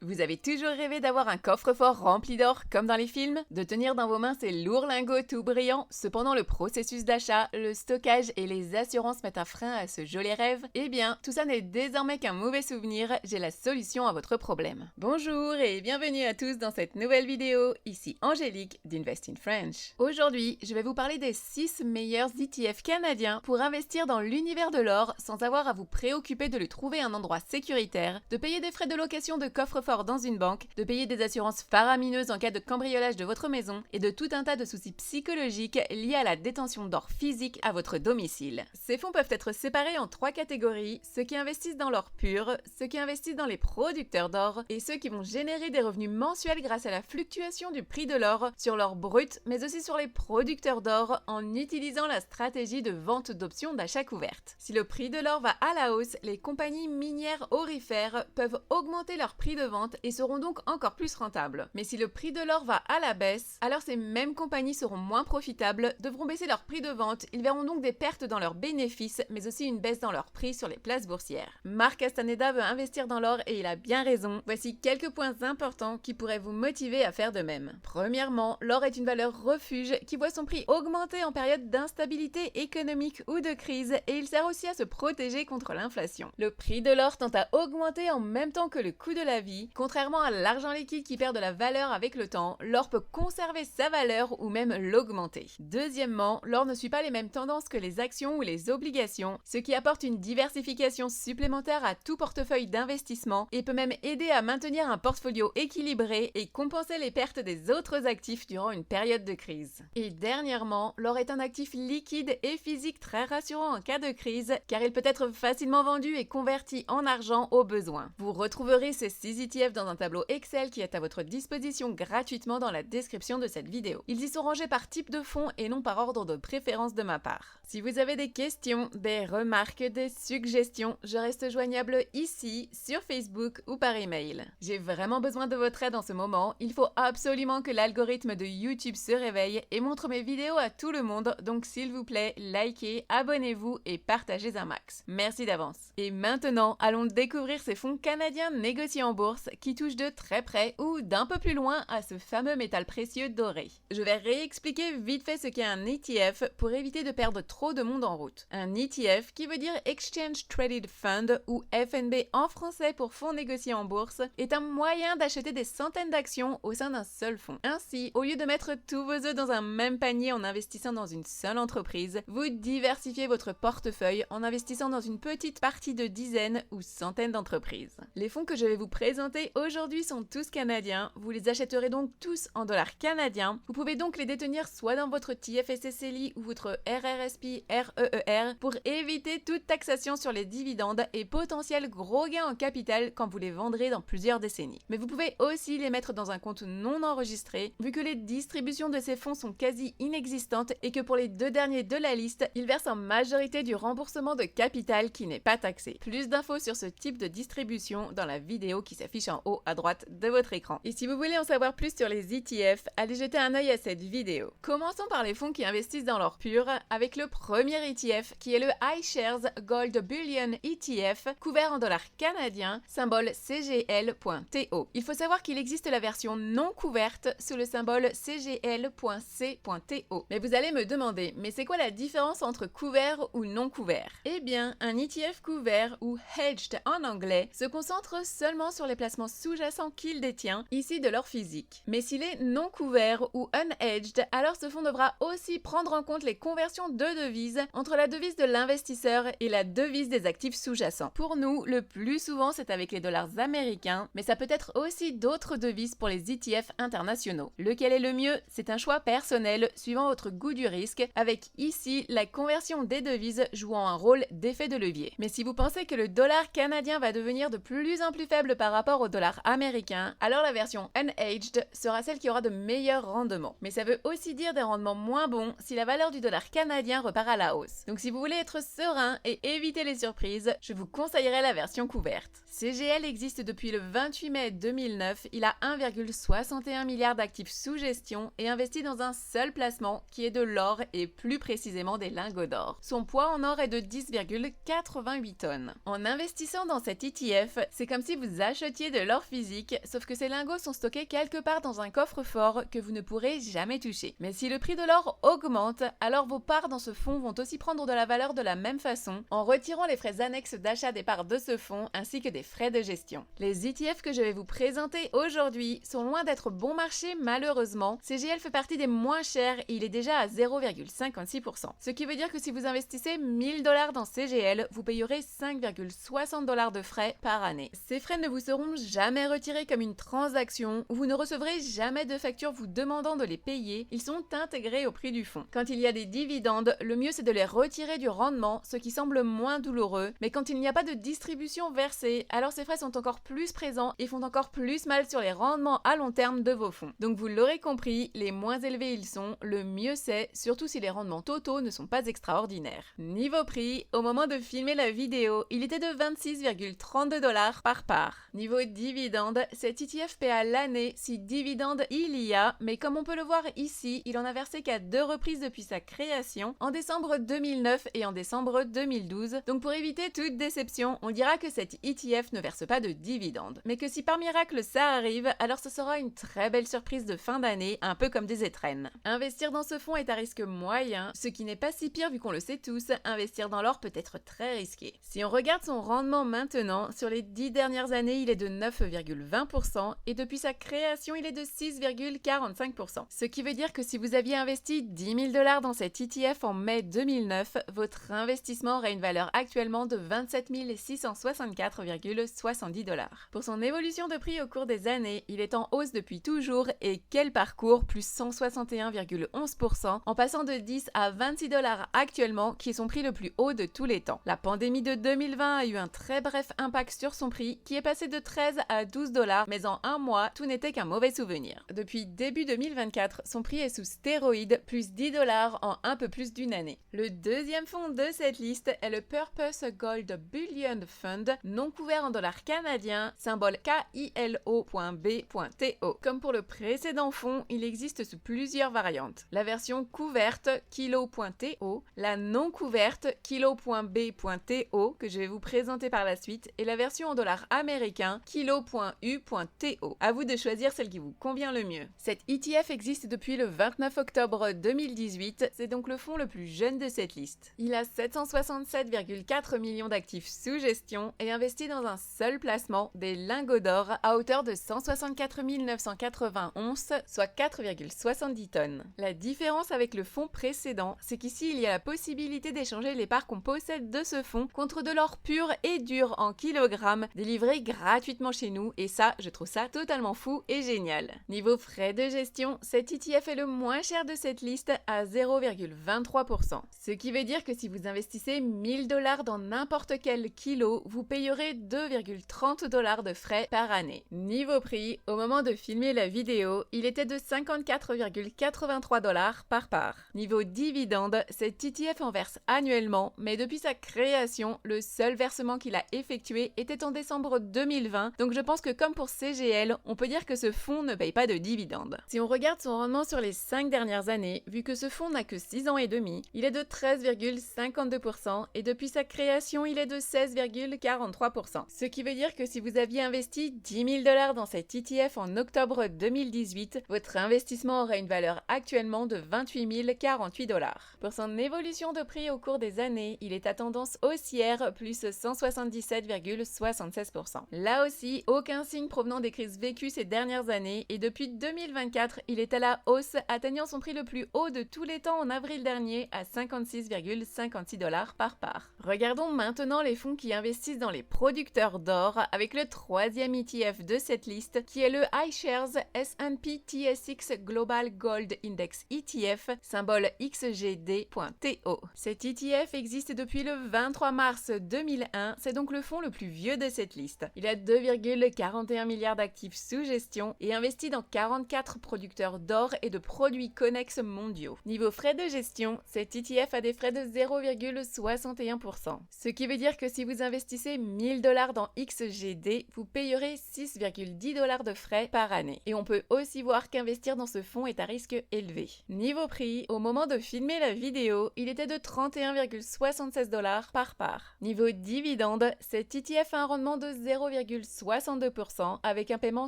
Vous avez toujours rêvé d'avoir un coffre-fort rempli d'or comme dans les films? De tenir dans vos mains ces lourds lingots tout brillants? Cependant, le processus d'achat, le stockage et les assurances mettent un frein à ce joli rêve? Eh bien, tout ça n'est désormais qu'un mauvais souvenir, j'ai la solution à votre problème. Bonjour et bienvenue à tous dans cette nouvelle vidéo, ici Angélique d'Invest in French. Aujourd'hui, je vais vous parler des 6 meilleurs ETF canadiens pour investir dans l'univers de l'or sans avoir à vous préoccuper de lui trouver un endroit sécuritaire, de payer des frais de location de coffre-fort dans une banque, de payer des assurances faramineuses en cas de cambriolage de votre maison et de tout un tas de soucis psychologiques liés à la détention d'or physique à votre domicile. Ces fonds peuvent être séparés en 3 catégories, ceux qui investissent dans l'or pur, ceux qui investissent dans les producteurs d'or et ceux qui vont générer des revenus mensuels grâce à la fluctuation du prix de l'or sur l'or brut mais aussi sur les producteurs d'or en utilisant la stratégie de vente d'options d'achat couverte. Si le prix de l'or va à la hausse, les compagnies minières aurifères peuvent augmenter leur prix de vente et seront donc encore plus rentables. Mais si le prix de l'or va à la baisse, alors ces mêmes compagnies seront moins profitables, devront baisser leur prix de vente, ils verront donc des pertes dans leurs bénéfices, mais aussi une baisse dans leur prix sur les places boursières. Marc Castaneda veut investir dans l'or et il a bien raison. Voici quelques points importants qui pourraient vous motiver à faire de même. Premièrement, l'or est une valeur refuge qui voit son prix augmenter en période d'instabilité économique ou de crise et il sert aussi à se protéger contre l'inflation. Le prix de l'or tend à augmenter en même temps que le coût de la vie. Contrairement à l'argent liquide qui perd de la valeur avec le temps, l'or peut conserver sa valeur ou même l'augmenter. Deuxièmement, l'or ne suit pas les mêmes tendances que les actions ou les obligations, ce qui apporte une diversification supplémentaire à tout portefeuille d'investissement et peut même aider à maintenir un portfolio équilibré et compenser les pertes des autres actifs durant une période de crise. Et dernièrement, l'or est un actif liquide et physique très rassurant en cas de crise car il peut être facilement vendu et converti en argent au besoin. Vous retrouverez ces 6 ETF dans un tableau Excel qui est à votre disposition gratuitement dans la description de cette vidéo. Ils y sont rangés par type de fonds et non par ordre de préférence de ma part. Si vous avez des questions, des remarques, des suggestions, je reste joignable ici, sur Facebook ou par email. J'ai vraiment besoin de votre aide en ce moment, il faut absolument que l'algorithme de YouTube se réveille et montre mes vidéos à tout le monde, donc s'il vous plaît, likez, abonnez-vous et partagez un max. Merci d'avance. Et maintenant, allons découvrir ces fonds canadiens négociés en bourse qui touchent de très près ou d'un peu plus loin à ce fameux métal précieux doré. Je vais réexpliquer vite fait ce qu'est un ETF pour éviter de perdre trop de monde en route. Un ETF, qui veut dire Exchange Traded Fund ou FNB en français pour fonds négociés en bourse, est un moyen d'acheter des centaines d'actions au sein d'un seul fonds. Ainsi, au lieu de mettre tous vos œufs dans un même panier en investissant dans une seule entreprise, vous diversifiez votre portefeuille en investissant dans une petite partie de dizaines ou centaines d'entreprises. Les fonds que je vais vous présenter aujourd'hui sont tous canadiens, vous les achèterez donc tous en dollars canadiens. Vous pouvez donc les détenir soit dans votre TFSSLI ou votre RRSP REER pour éviter toute taxation sur les dividendes et potentiels gros gains en capital quand vous les vendrez dans plusieurs décennies. Mais vous pouvez aussi les mettre dans un compte non enregistré vu que les distributions de ces fonds sont quasi inexistantes et que pour les 2 derniers de la liste, ils versent en majorité du remboursement de capital qui n'est pas taxé. Plus d'infos sur ce type de distribution dans la vidéo qui s'affiche en haut à droite de votre écran. Et si vous voulez en savoir plus sur les ETF, allez jeter un œil à cette vidéo. Commençons par les fonds qui investissent dans l'or pur avec le premier ETF qui est le iShares Gold Bullion ETF couvert en dollars canadiens, symbole CGL.TO. Il faut savoir qu'il existe la version non couverte sous le symbole CGL.C.TO. Mais vous allez me demander, mais c'est quoi la différence entre couvert ou non couvert? Eh bien, un ETF couvert ou hedged en anglais se concentre seulement sur les placements sous-jacents qu'il détient, ici de l'or physique. Mais s'il est non couvert ou unhedged, alors ce fonds devra aussi prendre en compte les conversions de devises entre la devise de l'investisseur et la devise des actifs sous-jacents. Pour nous, le plus souvent c'est avec les dollars américains, mais ça peut être aussi d'autres devises pour les ETF internationaux. Lequel est le mieux? C'est un choix personnel suivant votre goût du risque, avec ici la conversion des devises jouant un rôle d'effet de levier. Mais si vous pensez que le dollar canadien va devenir de plus en plus faible par rapport au dollar américain, alors la version unhedged sera celle qui aura de meilleurs rendements. Mais ça veut aussi dire des rendements moins bons si la valeur du dollar canadien repart à la hausse. Donc si vous voulez être serein et éviter les surprises, je vous conseillerais la version couverte. CGL existe depuis le 28 mai 2009, il a 1,61 milliard d'actifs sous gestion et investit dans un seul placement qui est de l'or et plus précisément des lingots d'or. Son poids en or est de 10,88 tonnes. En investissant dans cet ETF, c'est comme si vous achetiez posséder de l'or physique, sauf que ces lingots sont stockés quelque part dans un coffre-fort que vous ne pourrez jamais toucher. Mais si le prix de l'or augmente, alors vos parts dans ce fonds vont aussi prendre de la valeur de la même façon, en retirant les frais annexes d'achat des parts de ce fonds ainsi que des frais de gestion. Les ETF que je vais vous présenter aujourd'hui sont loin d'être bon marché malheureusement. CGL fait partie des moins chers et il est déjà à 0,56%. Ce qui veut dire que si vous investissez 1000 $ dans CGL, vous payerez 5,60 $ de frais par année. Ces frais ne vous seront jamais retirés comme une transaction, vous ne recevrez jamais de facture vous demandant de les payer, ils sont intégrés au prix du fonds. Quand il y a des dividendes, le mieux c'est de les retirer du rendement, ce qui semble moins douloureux, mais quand il n'y a pas de distribution versée, alors ces frais sont encore plus présents et font encore plus mal sur les rendements à long terme de vos fonds. Donc vous l'aurez compris, les moins élevés ils sont, le mieux c'est, surtout si les rendements totaux ne sont pas extraordinaires. Niveau prix, au moment de filmer la vidéo, il était de 26,32 $ par part. Niveau dividende, cet ETF paie à l'année si dividende il y a, mais comme on peut le voir ici, il en a versé qu'à 2 reprises depuis sa création, en décembre 2009 et en décembre 2012. Donc pour éviter toute déception, on dira que cet ETF ne verse pas de dividendes, mais que si par miracle ça arrive, alors ce sera une très belle surprise de fin d'année, un peu comme des étrennes. Investir dans ce fonds est à risque moyen, ce qui n'est pas si pire vu qu'on le sait tous, investir dans l'or peut être très risqué. Si on regarde son rendement maintenant, sur les 10 dernières années, il est de 9,20% et depuis sa création, il est de 6,45%. Ce qui veut dire que si vous aviez investi 10 000 $ dans cet ETF en mai 2009, votre investissement aurait une valeur actuellement de 27 664,70 $. Pour son évolution de prix au cours des années, il est en hausse depuis toujours et quel parcours, plus 161,11% en passant de 10 à 26 $ actuellement qui est son prix le plus haut de tous les temps. La pandémie de 2020 a eu un très bref impact sur son prix qui est passé de 13 à 12 $, mais en un mois, tout n'était qu'un mauvais souvenir. Depuis début 2024, son prix est sous stéroïdes, plus 10 $ en un peu plus d'une année. Le deuxième fonds de cette liste est le Purpose Gold Bullion Fund, non couvert en dollars canadiens, symbole KILO.B.TO. Comme pour le précédent fonds, il existe sous plusieurs variantes. La version couverte Kilo.TO, la non couverte Kilo.B.TO que je vais vous présenter par la suite et la version en dollars américains Kilo.U.TO. À vous de choisir celle qui vous convient le mieux. Cet ETF existe depuis le 29 octobre 2018, c'est donc le fonds le plus jeune de cette liste. Il a 767,4 millions d'actifs sous gestion et investi dans un seul placement, des lingots d'or à hauteur de 164 980 onces, soit 4,70 tonnes. La différence avec le fonds précédent, c'est qu'ici il y a la possibilité d'échanger les parts qu'on possède de ce fonds contre de l'or pur et dur en kilogrammes, délivré gratuitement chez nous et ça, je trouve ça totalement fou et génial. Niveau frais de gestion, cet ETF est le moins cher de cette liste à 0,23%. Ce qui veut dire que si vous investissez 1000 $ dans n'importe quel kilo, vous payerez 2,30 $ de frais par année. Niveau prix, au moment de filmer la vidéo, il était de 54,83 $ par part. Niveau dividende, cet ETF en verse annuellement, mais depuis sa création, le seul versement qu'il a effectué était en décembre 2020, donc je pense que comme pour CGL, on peut dire que ce fonds ne paye pas de dividendes. Si on regarde son rendement sur les 5 dernières années, vu que ce fonds n'a que 6 ans et demi, il est de 13,52% et depuis sa création, il est de 16,43%. Ce qui veut dire que si vous aviez investi 10 000 $ dans cet ETF en octobre 2018, votre investissement aurait une valeur actuellement de 28 048 $. Pour son évolution de prix au cours des années, il est à tendance haussière, plus 177,76%. Là aussi, aucun signe provenant des crises vécues ces dernières années et depuis 2024, il est à la hausse, atteignant son prix le plus haut de tous les temps en avril dernier à 56,56 $ par part. Regardons maintenant les fonds qui investissent dans les producteurs d'or avec le troisième ETF de cette liste qui est le iShares S&P TSX Global Gold Index ETF, symbole XGD.TO. Cet ETF existe depuis le 23 mars 2001, c'est donc le fonds le plus vieux de cette liste. Il a 2,41 milliards d'actifs sous gestion et investi dans 44 producteurs d'or et de produits connexes mondiaux. Niveau frais de gestion, cet ETF a des frais de 0,61%. Ce qui veut dire que si vous investissez 1000 $ dans XGD, vous payerez 6,10 $ de frais par année. Et on peut aussi voir qu'investir dans ce fonds est à risque élevé. Niveau prix, au moment de filmer la vidéo, il était de 31,76 $ par part. Niveau dividende, cet ETF a un rendement de 0,61%. 62% avec un paiement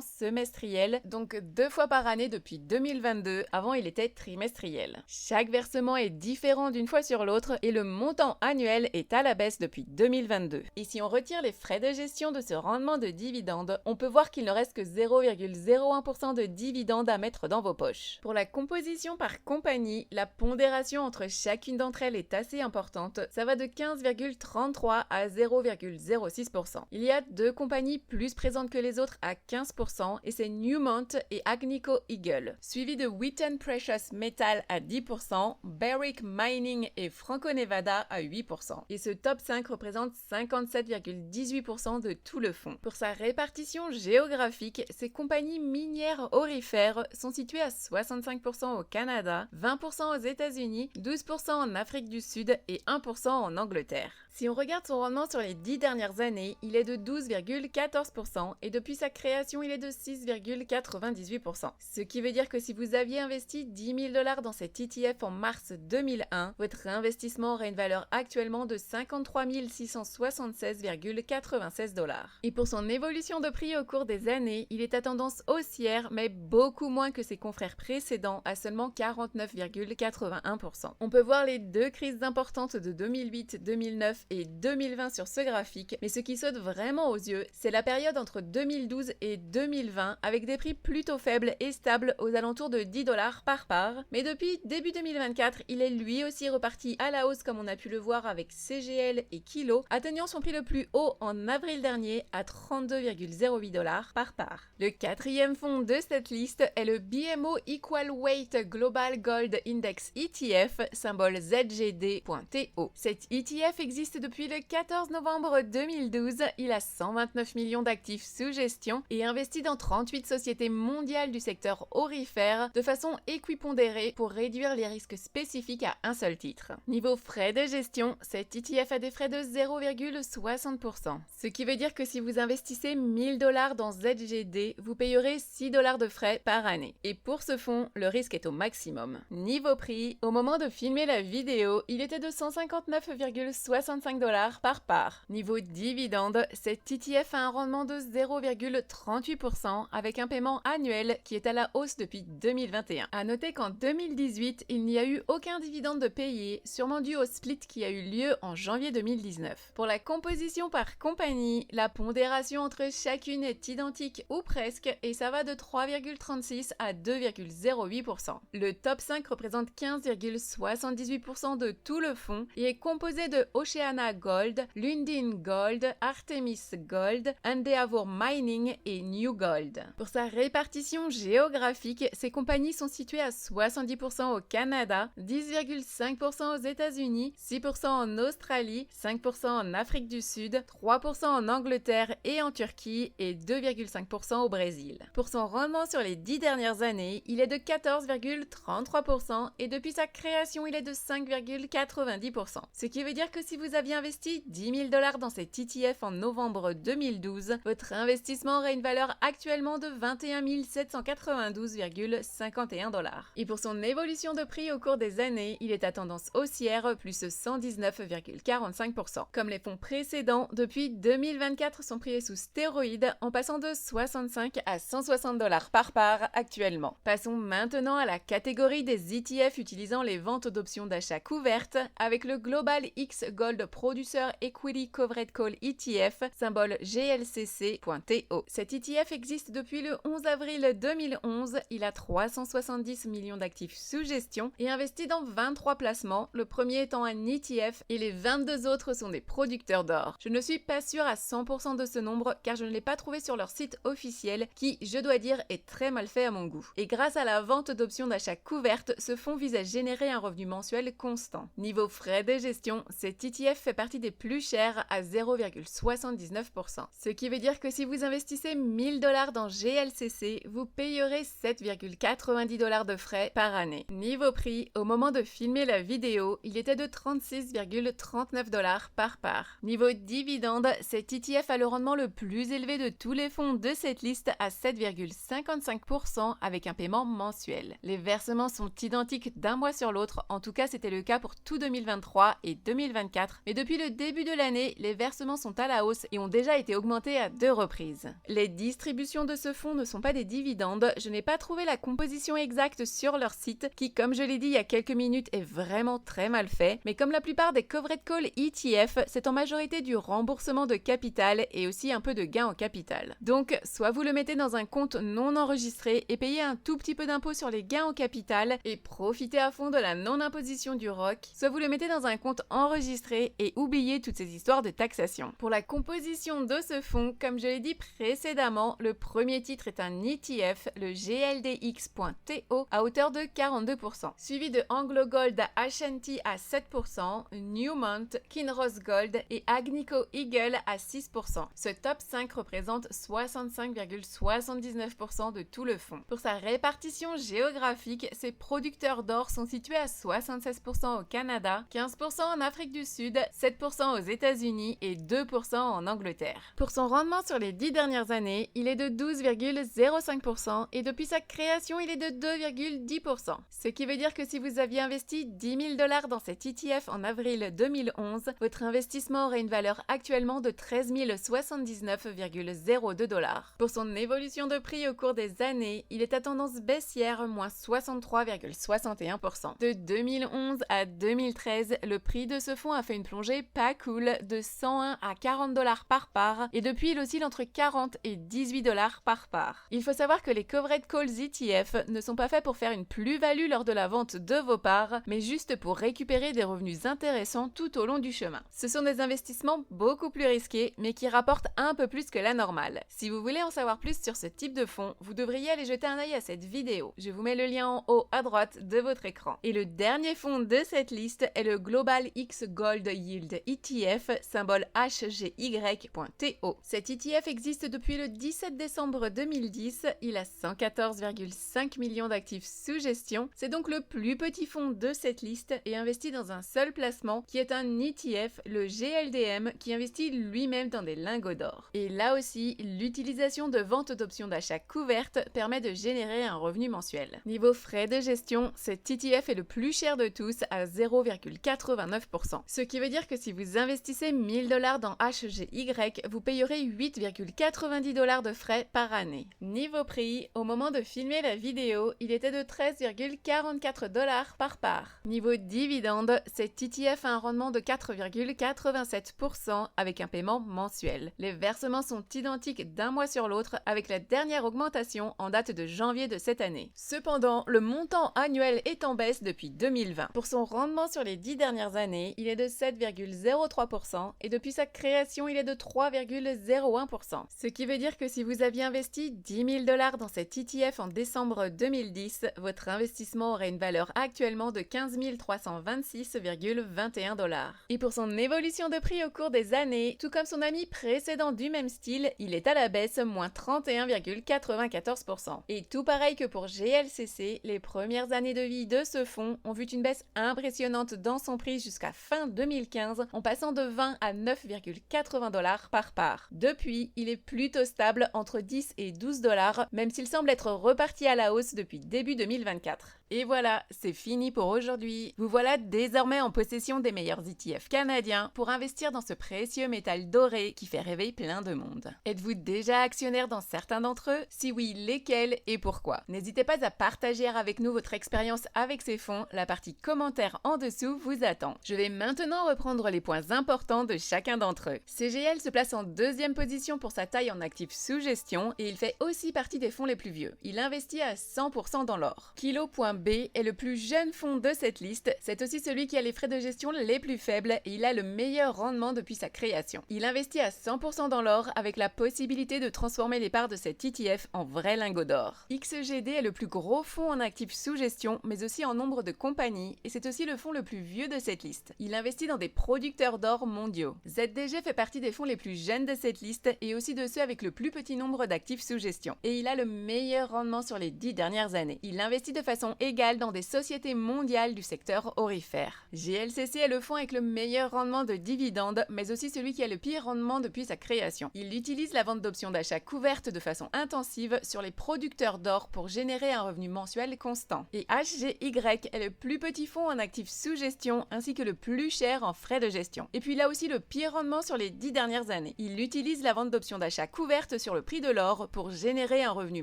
semestriel, donc 2 fois par année depuis 2022, avant il était trimestriel. Chaque versement est différent d'une fois sur l'autre et le montant annuel est à la baisse depuis 2022. Et si on retire les frais de gestion de ce rendement de dividendes, on peut voir qu'il ne reste que 0,01% de dividendes à mettre dans vos poches. Pour la composition par compagnie, la pondération entre chacune d'entre elles est assez importante, ça va de 15,33 à 0,06%. Il y a 2 compagnies plus présentes que les autres à 15% et c'est Newmont et Agnico Eagle, suivi de Wheaton Precious Metal à 10%, Barrick Mining et Franco-Nevada à 8%. Et ce top 5 représente 57,18% de tout le fonds. Pour sa répartition géographique, ces compagnies minières aurifères sont situées à 65% au Canada, 20% aux États-Unis, 12% en Afrique du Sud et 1% en Angleterre. Si on regarde son rendement sur les 10 dernières années, il est de 12,14% et depuis sa création, il est de 6,98%. Ce qui veut dire que si vous aviez investi 10 000 $ dans cet ETF en mars 2001, votre investissement aurait une valeur actuellement de 53 676,96 $. Et pour son évolution de prix au cours des années, il est à tendance haussière, mais beaucoup moins que ses confrères précédents, à seulement 49,81%. On peut voir les 2 crises importantes de 2008, 2009 et 2020 sur ce graphique, mais ce qui saute vraiment aux yeux, c'est la période entre 2012 et 2020 avec des prix plutôt faibles et stables aux alentours de 10 $ par part, mais depuis début 2024, il est lui aussi reparti à la hausse comme on a pu le voir avec CGL et Kilo, atteignant son prix le plus haut en avril dernier à 32,08 $ par part. Le 4e fonds de cette liste est le BMO Equal Weight Global Gold Index ETF, symbole ZGD.TO. Cet ETF existe depuis le 14 novembre 2012, il a 129 millions d'actifs sous gestion et investit dans 38 sociétés mondiales du secteur aurifère de façon équipondérée pour réduire les risques spécifiques à un seul titre. Niveau frais de gestion, cet ETF a des frais de 0,60%, ce qui veut dire que si vous investissez 1000 $ dans ZGD, vous payerez 6 $ de frais par année. Et pour ce fonds, le risque est au maximum. Niveau prix, au moment de filmer la vidéo, il était de 159,65 $ par part. Niveau dividende, cet ETF a un rendement de 0,38% avec un paiement annuel qui est à la hausse depuis 2021. À noter qu'en 2018, il n'y a eu aucun dividende de payé, sûrement dû au split qui a eu lieu en janvier 2019. Pour la composition par compagnie, la pondération entre chacune est identique ou presque et ça va de 3,36 à 2,08%. Le top 5 représente 15,78% de tout le fonds et est composé de Oceana Gold, Lundin Gold, Artemis Gold, Endeavour Mining et New Gold. Pour sa répartition géographique, ces compagnies sont situées à 70% au Canada, 10,5% aux États-Unis, 6% en Australie, 5% en Afrique du Sud, 3% en Angleterre et en Turquie et 2,5% au Brésil. Pour son rendement sur les 10 dernières années, il est de 14,33% et depuis sa création, il est de 5,90%. Ce qui veut dire que si vous aviez investi 10 000 $ dans cet ETF en novembre 2012, votre investissement aurait une valeur actuellement de 21 792,51 $. Et pour son évolution de prix au cours des années, il est à tendance haussière, plus 119,45%. Comme les fonds précédents, depuis 2024, son prix est sous stéroïdes en passant de 65 à 160 $ par part actuellement. Passons maintenant à la catégorie des ETF utilisant les ventes d'options d'achat couvertes avec le Global X Gold Producer Equity Covered Call ETF, symbole GLCC.TO. Cet ETF existe depuis le 11 avril 2011, il a 370 millions d'actifs sous gestion et investi dans 23 placements, le premier étant un ETF et les 22 autres sont des producteurs d'or. Je ne suis pas sûre à 100% de ce nombre car je ne l'ai pas trouvé sur leur site officiel qui, je dois dire, est très mal fait à mon goût. Et grâce à la vente d'options d'achat couvertes, ce fonds vise à générer un revenu mensuel constant. Niveau frais de gestion, cet ETF fait partie des plus chers à 0,79%. Ce qui veut dire que si vous investissez 1000 $ dans GLCC, vous payerez 7,90 $ de frais par année. Niveau prix, au moment de filmer la vidéo, il était de 36,39 $ par part. Niveau dividende, cet ETF a le rendement le plus élevé de tous les fonds de cette liste à 7,55% avec un paiement mensuel. Les versements sont identiques d'un mois sur l'autre, en tout cas c'était le cas pour tout 2023 et 2024 Mais depuis le début de l'année, les versements sont à la hausse et ont déjà été augmentés à 2 reprises. Les distributions de ce fonds ne sont pas des dividendes, je n'ai pas trouvé la composition exacte sur leur site, qui comme je l'ai dit il y a quelques minutes est vraiment très mal fait, mais comme la plupart des covered call ETF, c'est en majorité du remboursement de capital et aussi un peu de gain en capital. Donc, soit vous le mettez dans un compte non enregistré et payez un tout petit peu d'impôt sur les gains en capital et profitez à fond de la non-imposition du ROC, soit vous le mettez dans un compte enregistré et oubliez toutes ces histoires de taxation. Pour la composition de ce fonds, comme je l'ai dit précédemment, le premier titre est un ETF, le GLDX.TO, à hauteur de 42%, suivi de Anglo Gold à Ashanti à 7%, Newmont, Kinross Gold et Agnico Eagle à 6%. Ce top 5 représente 65,79% de tout le fonds. Pour sa répartition géographique, ses producteurs d'or sont situés à 76% au Canada, 15% en Afrique du Sud, 7% aux États-Unis et 2% en Angleterre. Pour son rendement sur les 10 dernières années, il est de 12,05% et depuis sa création, il est de 2,10%. Ce qui veut dire que si vous aviez investi 10 000 $ dans cet ETF en avril 2011, votre investissement aurait une valeur actuellement de 13 079,02 $. Pour son évolution de prix au cours des années, il est à tendance baissière, moins 63,61%. De 2011 à 2013, le prix de ce fonds a fait une plongée pas cool de 101 à 40 $ par part et depuis il oscille entre 40 et 18 $ par part. Il faut savoir que les covered calls ETF ne sont pas faits pour faire une plus-value lors de la vente de vos parts, mais juste pour récupérer des revenus intéressants tout au long du chemin. Ce sont des investissements beaucoup plus risqués, mais qui rapportent un peu plus que la normale. Si vous voulez en savoir plus sur ce type de fonds, vous devriez aller jeter un œil à cette vidéo. Je vous mets le lien en haut à droite de votre écran. Et le dernier fonds de cette liste est le Global X Gold Yield ETF, symbole HGY.TO. Cet ETF existe depuis le 17 décembre 2010, il a 114,5 millions d'actifs sous gestion, c'est donc le plus petit fonds de cette liste et investi dans un seul placement qui est un ETF, le GLDM, qui investit lui-même dans des lingots d'or. Et là aussi, l'utilisation de ventes d'options d'achat couvertes permet de générer un revenu mensuel. Niveau frais de gestion, cet ETF est le plus cher de tous à 0,89%. Ce qui veut dire que si vous investissez 1000 $ dans HGY, vous payerez 8,90 $ de frais par année. Niveau prix, au moment de filmer la vidéo, il était de 13,44 $ par part. Niveau dividende, cet ETF a un rendement de 4,87% avec un paiement mensuel. Les versements sont identiques d'un mois sur l'autre avec la dernière augmentation en date de janvier de cette année. Cependant, le montant annuel est en baisse depuis 2020. Pour son rendement sur les 10 dernières années, il est de 7,03% et depuis sa création, il est de 3,01%. Ce qui veut dire que si vous aviez investi 10 000 $ dans cet ETF en décembre 2010, votre investissement aurait une valeur actuellement de 15 326,21 $. Et pour son évolution de prix au cours des années, tout comme son ami précédent du même style, il est à la baisse, moins 31,94%. Et tout pareil que pour GLCC, les premières années de vie de ce fonds ont vu une baisse impressionnante dans son prix jusqu'à fin 2015, en passant de 20 à 9,80 $ par part. Depuis, il est plutôt stable entre 10 et 12 $, même s'il semble être reparti à la hausse depuis début 2024. Et voilà, c'est fini pour aujourd'hui. Vous voilà désormais en possession des meilleurs ETF canadiens pour investir dans ce précieux métal doré qui fait rêver plein de monde. Êtes-vous déjà actionnaire dans certains d'entre eux? Si oui, lesquels et pourquoi? N'hésitez pas à partager avec nous votre expérience avec ces fonds, la partie commentaire en dessous vous attend. Je vais maintenant reprendre les points importants de chacun d'entre eux. CGL se place en deuxième position pour sa taille en actifs sous gestion et il fait aussi partie des fonds les plus vieux. Il investit à 100% dans l'or. Kilo.B est le plus jeune fonds de cette liste, c'est aussi celui qui a les frais de gestion les plus faibles et il a le meilleur rendement depuis sa création. Il investit à 100% dans l'or avec la possibilité de transformer les parts de cet ETF en vrais lingots d'or. XGD est le plus gros fonds en actifs sous gestion mais aussi en nombre de compagnies et c'est aussi le fonds le plus vieux de cette liste. Il investit dans des producteurs d'or mondiaux. ZDG fait partie des fonds les plus jeunes de cette liste et aussi de ceux avec le plus petit nombre d'actifs sous gestion. Et il a le meilleur rendement sur les 10 dernières années. Il investit de façon légale dans des sociétés mondiales du secteur aurifère. GLCC est le fonds avec le meilleur rendement de dividendes, mais aussi celui qui a le pire rendement depuis sa création. Il utilise la vente d'options d'achat couvertes de façon intensive sur les producteurs d'or pour générer un revenu mensuel constant. Et HGY est le plus petit fonds en actifs sous gestion ainsi que le plus cher en frais de gestion. Et puis il a aussi le pire rendement sur les 10 dernières années. Il utilise la vente d'options d'achat couvertes sur le prix de l'or pour générer un revenu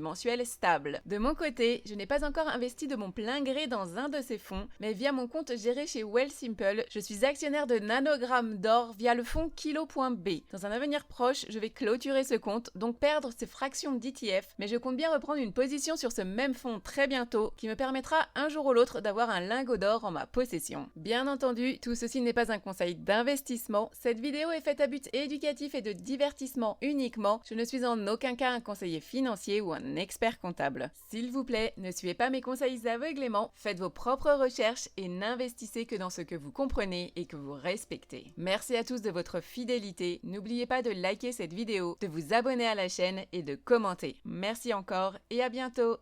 mensuel stable. De mon côté, je n'ai pas encore investi de mon plein gré dans un de ces fonds, mais via mon compte géré chez Wealthsimple, je suis actionnaire de nanogrammes d'or via le fonds Kilo.B. Dans un avenir proche, je vais clôturer ce compte, donc perdre ces fractions d'ETF, mais je compte bien reprendre une position sur ce même fonds très bientôt, qui me permettra un jour ou l'autre d'avoir un lingot d'or en ma possession. Bien entendu, tout ceci n'est pas un conseil d'investissement, cette vidéo est faite à but éducatif et de divertissement uniquement, je ne suis en aucun cas un conseiller financier ou un expert comptable. S'il vous plaît, ne suivez pas mes conseils aveuglément, faites vos propres recherches et n'investissez que dans ce que vous comprenez et que vous respectez. Merci à tous de votre fidélité, n'oubliez pas de liker cette vidéo, de vous abonner à la chaîne et de commenter. Merci encore et à bientôt!